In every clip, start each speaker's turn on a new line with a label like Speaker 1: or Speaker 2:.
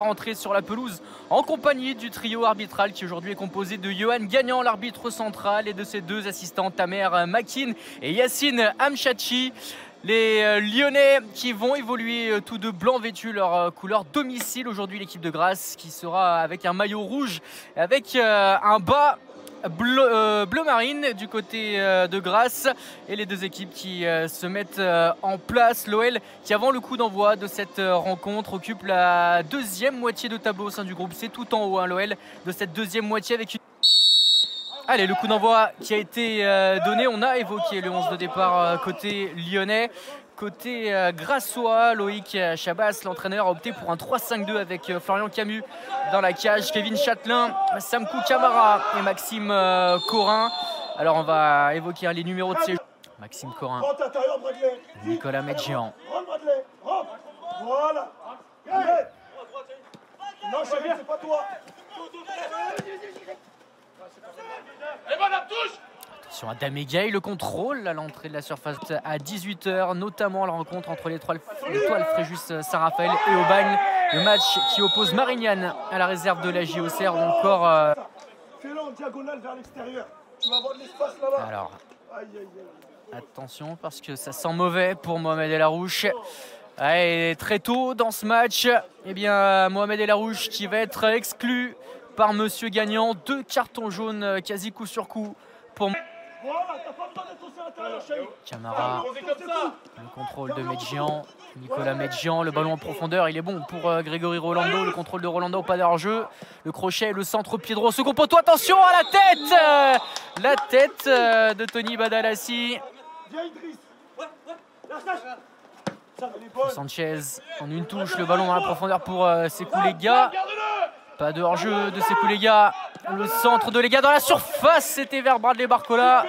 Speaker 1: Entrée sur la pelouse en compagnie du trio arbitral qui aujourd'hui est composé de Johan Gagnant, l'arbitre central, et de ses deux assistants Tamer Makin et Yacine Amchachi. Les Lyonnais qui vont évoluer tous deux blanc vêtus, leur couleur domicile aujourd'hui, l'équipe de Grasse qui sera avec un maillot rouge avec un bas bleu marine du côté de Grasse, et les deux équipes qui se mettent en place. L'OL qui, avant le coup d'envoi de cette rencontre, occupe la deuxième moitié de tableau au sein du groupe C, tout en haut, hein, l'OL de cette deuxième moitié avec une... Allez, le coup d'envoi qui a été donné. On a évoqué le 11 de départ côté lyonnais. Côté grassois, Loïc Chabas, l'entraîneur, a opté pour un 3-5-2 avec Florian Camus dans la cage, Kevin Châtelain, Samkou Camara et Maxime Corin. Alors on va évoquer les numéros de ces joueurs. Maxime Corin, Nicolas Medjian.
Speaker 2: Voilà. Non, chérie, c'est pas toi.
Speaker 1: Attention à Damé Gay, le contrôle à l'entrée de la surface à 18 h, notamment la rencontre entre l'étoile Fréjus Saint-Raphaël et Aubagne. Le match qui oppose Marignane à la réserve de la JOCR, ou encore...
Speaker 2: Fais-le en diagonale vers l'extérieur. Tu vas avoir de l'espace là-bas.
Speaker 1: Alors, attention parce que ça sent mauvais pour Mohamed El Arouche. Et très tôt dans ce match, eh bien, Mohamed El Arouche qui va être exclu par Monsieur Gagnant. 2 cartons jaunes quasi coup sur coup pour Camara. Le contrôle de Medjian, Nicolas Medjian, le ballon en profondeur, il est bon pour Grégory Rolando. Le contrôle de Rolando, pas d'hors-jeu. Le crochet, le centre pied droit, second poteau, attention à la tête de Tony Badalassi. Sanchez en une touche, le ballon dans la profondeur pour Sekou Lega. Pas de hors-jeu de Sekou Lega. Le centre de Lega dans la surface, c'était vers Bradley Barcola.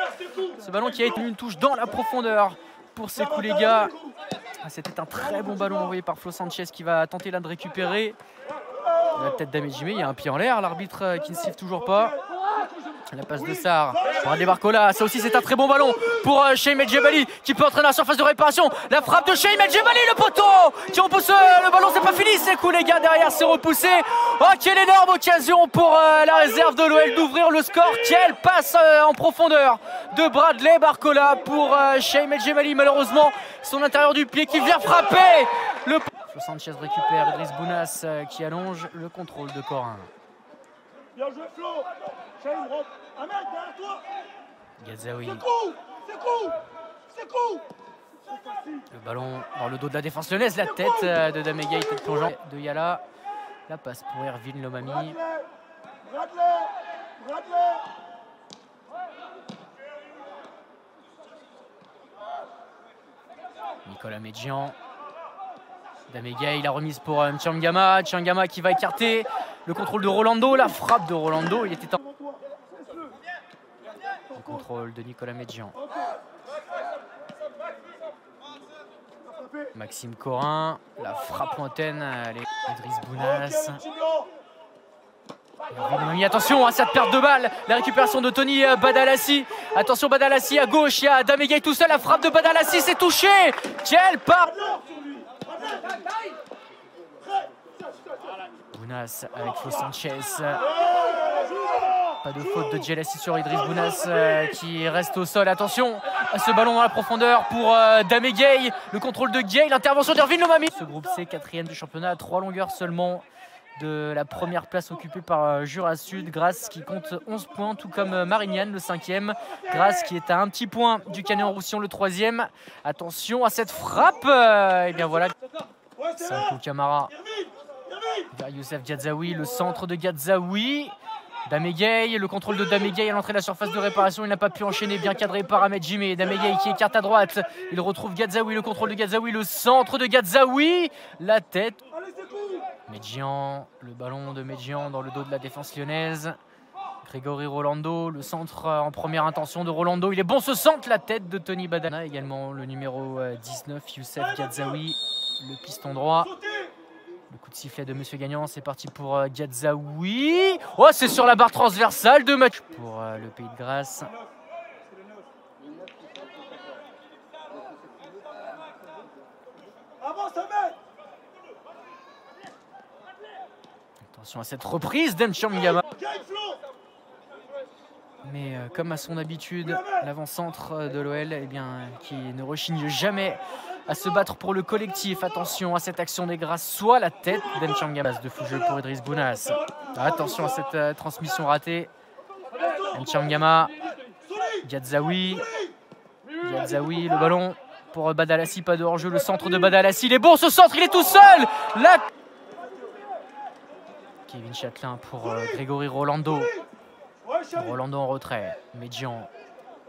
Speaker 1: Ce ballon qui a été une touche dans la profondeur pour Sekou Lega. C'était un très bon ballon envoyé par Flo Sanchez qui va tenter là de récupérer. La tête d'Amejime, il y a un pied en l'air, l'arbitre qui ne siffle toujours pas. La passe de Sarr, Bradley Barcola, ça aussi c'est un très bon ballon pour Cheim El Djebali qui peut entrer dans la surface de réparation. La frappe de Cheim El Djebali, le poteau qui repousse le ballon, c'est pas fini, Sekou Lega derrière, c'est repoussé. Oh, quelle énorme occasion pour la réserve de l'OL d'ouvrir le score. Quelle passe en profondeur de Bradley Barcola pour Cheim El Djebali, malheureusement son intérieur du pied qui vient frapper. Le Sanchez récupère Idriss Bounas qui allonge, le contrôle de Corin.
Speaker 2: Bien joué Flo. Cheim, Ahmed, derrière toi.
Speaker 1: Gadzaoui.
Speaker 2: Sekou.
Speaker 1: Le ballon dans le dos de la défense lyonnaise, la tête de Damegay, tête plongeante de Yala. La passe pour Ervin Lomami.
Speaker 2: Bradley.
Speaker 1: Nicolas Medjian. Damegay, la remise pour Ntchangama. Ntchangama qui va écarter. Le contrôle de Rolando, la frappe de Rolando. Il était en... Le contrôle de Nicolas Medjian. Maxime Corin, la frappe lointaine, Idriss Bounas. Attention à cette perte de balle, la récupération de Tony Badalassi. Attention Badalassi à gauche, il y a Damegay tout seul, la frappe de Badalassi, c'est touché. Quelle part! Bounas avec Flo Sanchez. Pas de faute de Djelassi sur Idriss Bounas qui reste au sol. Attention à ce ballon dans la profondeur pour Damegay. Le contrôle de Gay, l'intervention d'Ervin Lomami. Ce groupe C, 4e du championnat, à 3 longueurs seulement de la première place occupée par Jura Sud. Grasse qui compte 11 points, tout comme Marignane, le 5e. Grasse qui est à un petit point du Canet-en-Roussillon, le 3e. Attention à cette frappe. Et bien voilà. Samkou Camara vers Youssef Gadzaoui, le centre de Gadzaoui. Damegay, le contrôle de Damegay à l'entrée de la surface de réparation, il n'a pas pu enchaîner, bien cadré par Amejime. Damegay qui écarte à droite, il retrouve Gadzaoui, le contrôle de Gadzaoui, le centre de Gadzaoui, la tête. Medjian, le ballon de Medjian dans le dos de la défense lyonnaise. Grégory Rolando, le centre en première intention de Rolando, il est bon ce centre, la tête de Tony Badana. Également le numéro 19, Youssef Gadzaoui, le piston droit. Le coup de sifflet de Monsieur Gagnant, c'est parti pour Gadzaoui. Oh, c'est sur la barre transversale de match pour le Pays de Grasse.
Speaker 2: Avance, Ahmed.
Speaker 1: Attention à cette reprise d'Mchangama. Mais comme à son habitude, l'avant-centre de l'OL qui ne rechigne jamais à se battre pour le collectif. Attention à cette action des grâces, soit la tête d'Mchangama de Fougeux pour Idriss Bounas. Attention à cette transmission ratée. Mchangama, Gadzaoui, le ballon pour Badalassi, pas de hors-jeu, le centre de Badalassi, il est bon ce centre, il est tout seul. Kevin Chatelain pour Grégory Rolando. Rolando en retrait, Medjian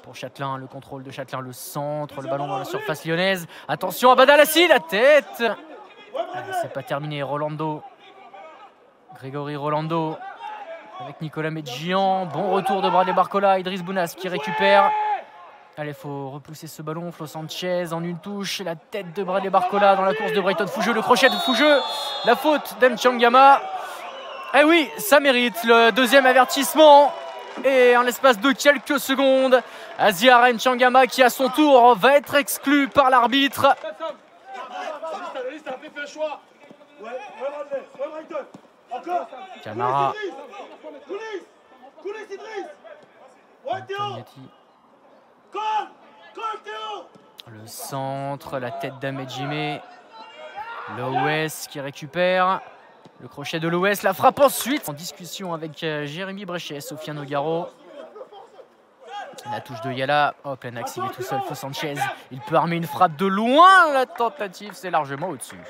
Speaker 1: pour Chatelain, le contrôle de Chatelain, le centre, le ballon dans la surface lyonnaise. Attention à Badalassi, la tête. C'est pas terminé, Rolando. Grégory Rolando avec Nicolas Medjian. Bon retour de Bradley Barcola, Idriss Bounas qui récupère. Allez, il faut repousser ce ballon. Flo Sanchez en une touche. La tête de Bradley Barcola dans la course de Brighton Fougeux. Le crochet de Fougeux. La faute d'Mchangama. Eh oui, ça mérite le deuxième avertissement. Et en l'espace de quelques secondes, Aziara Mchangama qui à son tour va être exclu par l'arbitre. Camara. Le centre, la tête d'Ahmed Jimé. L'OS qui récupère. Le crochet de l'OS, la frappe ensuite. En discussion avec Jérémy Bréchet, Sofiane Ogaro. La touche de Yala. Hop, Lanax, il est tout seul. Flo Sanchez, il peut armer une frappe de loin. La tentative, c'est largement au-dessus.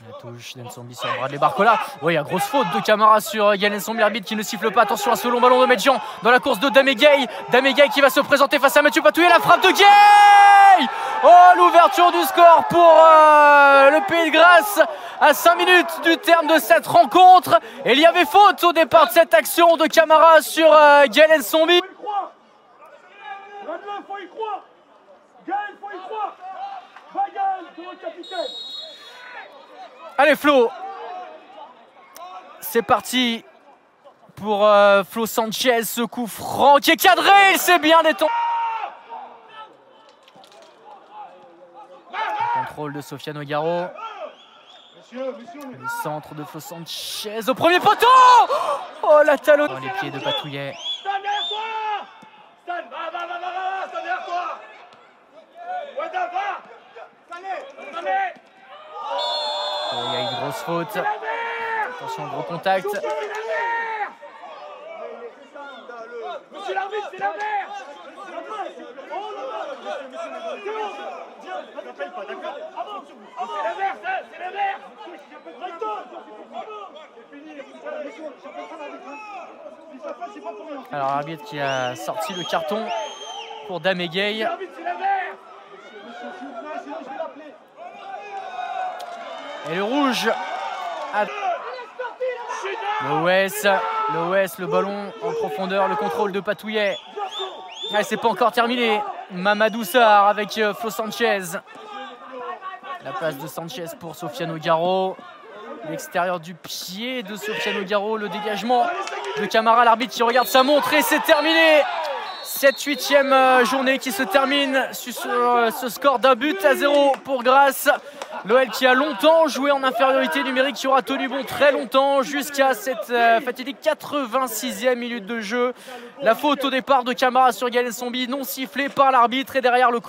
Speaker 1: La touche d'Ensombi sur Bradley Barcola. Oui, il y a grosse faute de Camara sur Yann Ensombi, l'arbitre qui ne siffle pas. Attention à ce long ballon de Medjian dans la course de Damegay. Damegay qui va se présenter face à Mathieu Patouillet. La frappe de Gay. Oh, l'ouverture du score pour le Pays de Grasse à 5 minutes du terme de cette rencontre. Et il y avait faute au départ de cette action de Camara sur Yann Ensombi.
Speaker 2: Faut y croire. Gaël, faut y croire. Va Gaël, c'est votre capitaine.
Speaker 1: Allez Flo, c'est parti pour Flo Sanchez, ce coup franc qui est cadré, il s'est bien détendu. Contrôle de Sofiane Ogaro. Le centre de Flo Sanchez au premier poteau. Oh la talonne dans les pieds de Patouillet.
Speaker 2: Stan derrière toi. Stan, va, Stan derrière toi. Wada, va.
Speaker 1: Il y a une grosse faute. Attention, gros contact.
Speaker 2: Monsieur l'arbitre, c'est la mer. C'est la mer, c'est la mer.
Speaker 1: Alors l'arbitre qui a sorti le carton pour Damegay. Et le rouge. L'OS, le ballon en profondeur, le contrôle de Patouillet. Ah, c'est pas encore terminé. Mamadou Sarr avec Flo Sanchez. La passe de Sanchez pour Sofiane Ogaro. L'extérieur du pied de Sofiane Ogaro, le dégagement de Camara, l'arbitre qui regarde sa montre et c'est terminé. Cette 8e journée qui se termine sur ce score d'un but à 0 pour Grasse. L'OL qui a longtemps joué en infériorité numérique, qui aura tenu bon très longtemps jusqu'à cette fatidique 86e minute de jeu. La faute au départ de Camara sur Gaël Ensombi, non sifflée par l'arbitre et derrière le